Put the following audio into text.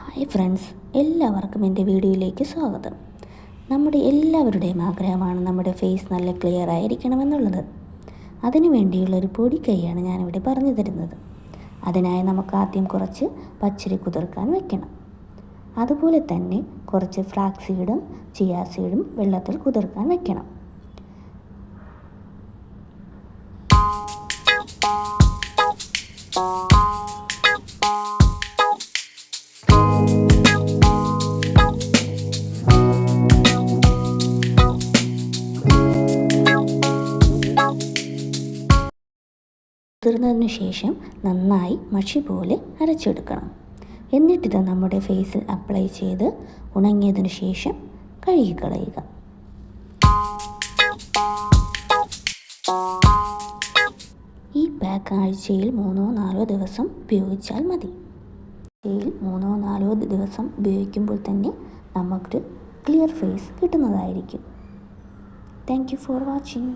Hi friends, എല്ലാവർക്കും എൻ്റെ വീഡിയോയിലേക്ക് സ്വാഗതം. നമ്മുടെ എല്ലാവരുടെയും ആഗ്രഹമാണ് നമ്മുടെ ഫേസ് നല്ല ക്ലിയർ ആയിരിക്കണമെന്നുള്ളത്. അതിനു വേണ്ടിയുള്ളൊരു പൊടിക്കൈയാണ് ഞാനിവിടെ പറഞ്ഞു തരുന്നത്. അതിനായി നമുക്ക് ആദ്യം കുറച്ച് പച്ചരി കുതിർക്കാൻ വെക്കണം. അതുപോലെ തന്നെ കുറച്ച് ഫ്ലാക്സ് സീഡും ചിയാ സീഡും വെള്ളത്തിൽ കുതിർക്കാൻ വെക്കണം. കുതിർന്നതിന് ശേഷം നന്നായി മഷി പോലെ അരച്ചെടുക്കണം. എന്നിട്ടിത് നമ്മുടെ ഫേസിൽ അപ്ലൈ ചെയ്ത് ഉണങ്ങിയതിന് ശേഷം കഴുകിക്കളയുക. ഈ പാക്ക് ആഴ്ചയിൽ 3-4 ദിവസം ഉപയോഗിച്ചാൽ മതി. ആഴ്ചയിൽ 3-4 ദിവസം ഉപയോഗിക്കുമ്പോൾ തന്നെ നമുക്കൊരു ക്ലിയർ ഫേസ് കിട്ടുന്നതായിരിക്കും. Thank you for watching.